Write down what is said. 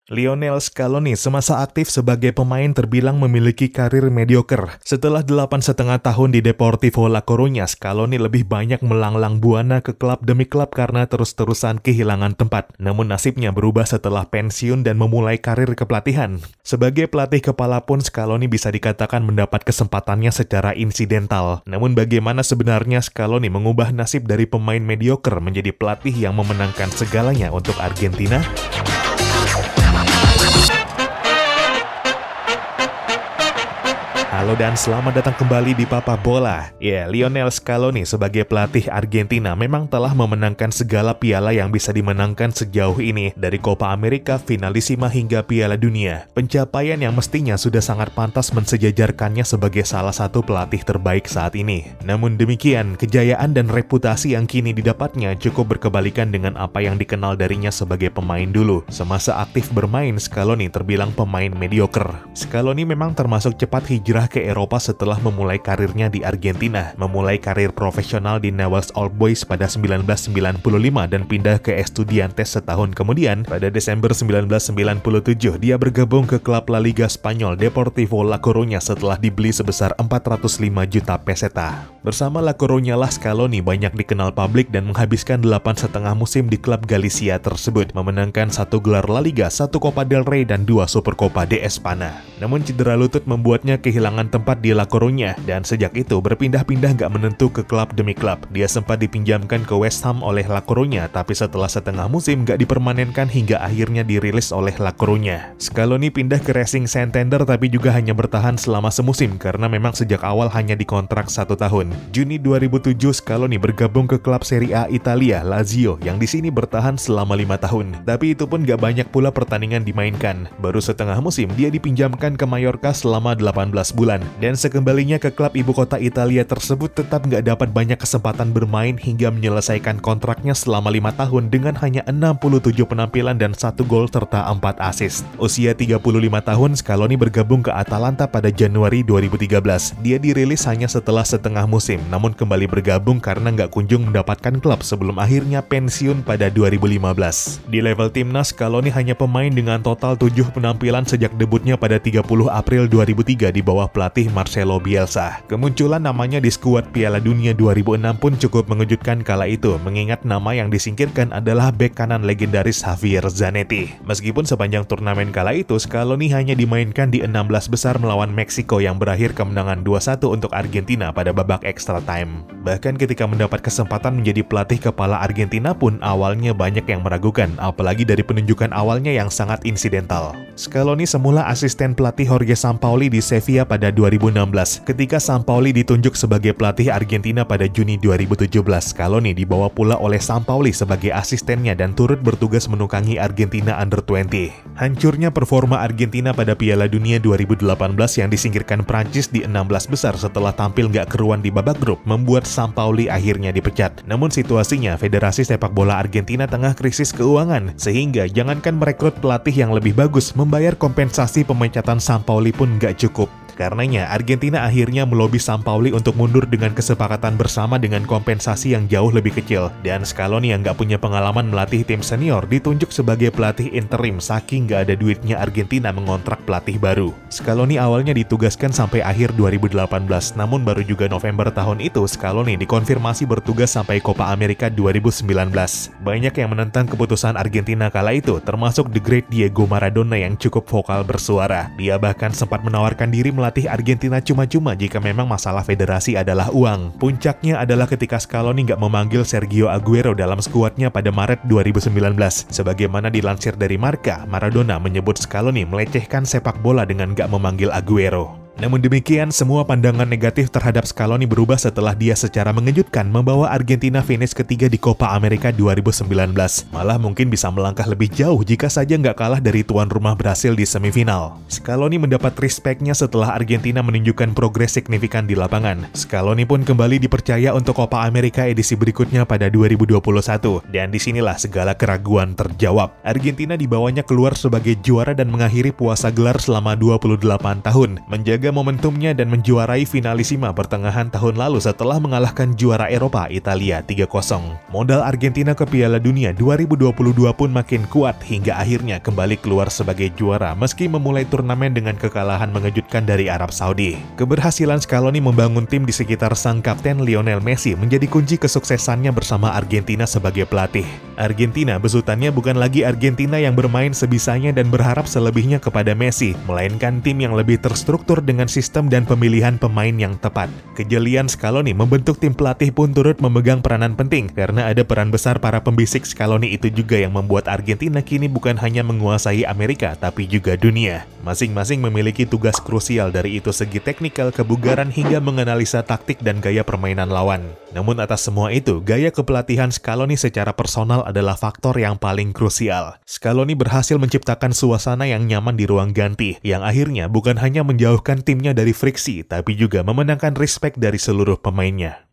Lionel Scaloni semasa aktif sebagai pemain terbilang memiliki karir mediocre. Setelah 8,5 tahun di Deportivo La Coruña, Scaloni lebih banyak melanglang buana ke klub demi klub karena terus-terusan kehilangan tempat. Namun nasibnya berubah setelah pensiun dan memulai karir kepelatihan. Sebagai pelatih kepala pun Scaloni bisa dikatakan mendapat kesempatannya secara insidental. Namun bagaimana sebenarnya Scaloni mengubah nasib dari pemain mediocre menjadi pelatih yang memenangkan segalanya untuk Argentina? Halo dan selamat datang kembali di Papa Bola. Lionel Scaloni sebagai pelatih Argentina memang telah memenangkan segala piala yang bisa dimenangkan sejauh ini, dari Copa America, Finalissima hingga Piala Dunia. Pencapaian yang mestinya sudah sangat pantas mensejajarkannya sebagai salah satu pelatih terbaik saat ini. Namun demikian, kejayaan dan reputasi yang kini didapatnya cukup berkebalikan dengan apa yang dikenal darinya sebagai pemain dulu. Semasa aktif bermain, Scaloni terbilang pemain mediocre. Scaloni memang termasuk cepat hijrah ke Eropa setelah memulai karirnya di Argentina, memulai karir profesional di Newell's Old Boys pada 1995 dan pindah ke Estudiantes setahun kemudian. Pada Desember 1997, dia bergabung ke klub La Liga Spanyol Deportivo La Coruña setelah dibeli sebesar 405 juta peseta. Bersama La Coruña lah Scaloni banyak dikenal publik dan menghabiskan 8,5 musim di klub Galicia tersebut, memenangkan 1 gelar La Liga, 1 Copa del Rey, dan 2 Supercopa de España. Namun cedera lutut membuatnya kehilangan tempat di La Coruña, dan sejak itu berpindah-pindah gak menentu ke klub demi klub. Dia sempat dipinjamkan ke West Ham oleh La Coruña, tapi setelah setengah musim gak dipermanenkan hingga akhirnya dirilis oleh La Coruña. Scaloni pindah ke Racing Santander tapi juga hanya bertahan selama semusim karena memang sejak awal hanya dikontrak 1 tahun. Juni 2007 Scaloni bergabung ke klub Serie A Italia, Lazio, yang di sini bertahan selama 5 tahun. Tapi itu pun gak banyak pula pertandingan dimainkan. Baru setengah musim dia dipinjamkan ke Mallorca selama 18 bulan. Dan sekembalinya ke klub ibu kota Italia tersebut tetap nggak dapat banyak kesempatan bermain hingga menyelesaikan kontraknya selama 5 tahun dengan hanya 67 penampilan dan 1 gol serta 4 assist. Usia 35 tahun, Scaloni bergabung ke Atalanta pada Januari 2013. Dia dirilis hanya setelah setengah musim, namun kembali bergabung karena nggak kunjung mendapatkan klub sebelum akhirnya pensiun pada 2015. Di level timnas, Scaloni hanya pemain dengan total 7 penampilan sejak debutnya pada 30 April 2003 di bawah pelatih Marcelo Bielsa. Kemunculan namanya di skuad Piala Dunia 2006 pun cukup mengejutkan kala itu, mengingat nama yang disingkirkan adalah bek kanan legendaris Javier Zanetti. Meskipun sepanjang turnamen kala itu, Scaloni hanya dimainkan di 16 besar melawan Meksiko yang berakhir kemenangan 2-1 untuk Argentina pada babak extra time. Bahkan ketika mendapat kesempatan menjadi pelatih kepala Argentina pun awalnya banyak yang meragukan, apalagi dari penunjukan awalnya yang sangat insidental. Scaloni semula asisten pelatih Jorge Sampaoli di Sevilla pada 2016. Ketika Sampaoli ditunjuk sebagai pelatih Argentina pada Juni 2017, Scaloni dibawa pula oleh Sampaoli sebagai asistennya dan turut bertugas menukangi Argentina Under-20. Hancurnya performa Argentina pada Piala Dunia 2018 yang disingkirkan Prancis di 16 besar setelah tampil gak keruan di babak grup membuat Sampaoli akhirnya dipecat. Namun situasinya, Federasi Sepak Bola Argentina tengah krisis keuangan, sehingga jangankan merekrut pelatih yang lebih bagus, membayar kompensasi pemecatan Sampaoli pun gak cukup. Karenanya, Argentina akhirnya melobi Sampaoli untuk mundur dengan kesepakatan bersama dengan kompensasi yang jauh lebih kecil. Dan Scaloni yang gak punya pengalaman melatih tim senior ditunjuk sebagai pelatih interim saking gak ada duitnya Argentina mengontrak pelatih baru. Scaloni awalnya ditugaskan sampai akhir 2018, namun baru juga November tahun itu Scaloni dikonfirmasi bertugas sampai Copa America 2019. Banyak yang menentang keputusan Argentina kala itu, termasuk The Great Diego Maradona yang cukup vokal bersuara. Dia bahkan sempat menawarkan diri melatih Argentina cuma-cuma jika memang masalah federasi adalah uang. Puncaknya adalah ketika Scaloni nggak memanggil Sergio Aguero dalam skuadnya pada Maret 2019. Sebagaimana dilansir dari Marca, Maradona menyebut Scaloni melecehkan sepak bola dengan nggak memanggil Aguero. Namun demikian, semua pandangan negatif terhadap Scaloni berubah setelah dia secara mengejutkan membawa Argentina finish ketiga di Copa America 2019. Malah mungkin bisa melangkah lebih jauh jika saja nggak kalah dari tuan rumah Brasil di semifinal. Scaloni mendapat respect-nya setelah Argentina menunjukkan progres signifikan di lapangan. Scaloni pun kembali dipercaya untuk Copa America edisi berikutnya pada 2021. Dan disinilah segala keraguan terjawab. Argentina dibawanya keluar sebagai juara dan mengakhiri puasa gelar selama 28 tahun, menjaga menjaga momentumnya dan menjuarai Finalisima pertengahan tahun lalu setelah mengalahkan juara Eropa Italia 3-0. Modal Argentina ke Piala Dunia 2022 pun makin kuat hingga akhirnya kembali keluar sebagai juara meski memulai turnamen dengan kekalahan mengejutkan dari Arab Saudi. Keberhasilan Scaloni membangun tim di sekitar sang kapten Lionel Messi menjadi kunci kesuksesannya bersama Argentina sebagai pelatih. Argentina besutannya bukan lagi Argentina yang bermain sebisanya dan berharap selebihnya kepada Messi, melainkan tim yang lebih terstruktur dengan sistem dan pemilihan pemain yang tepat. Kejelian Scaloni membentuk tim pelatih pun turut memegang peranan penting, karena ada peran besar para pembisik Scaloni itu juga yang membuat Argentina kini bukan hanya menguasai Amerika, tapi juga dunia. Masing-masing memiliki tugas krusial dari itu segi teknikal, kebugaran, hingga menganalisa taktik dan gaya permainan lawan. Namun atas semua itu, gaya kepelatihan Scaloni secara personal adalah faktor yang paling krusial. Scaloni berhasil menciptakan suasana yang nyaman di ruang ganti, yang akhirnya bukan hanya menjauhkan timnya dari friksi, tapi juga memenangkan respek dari seluruh pemainnya.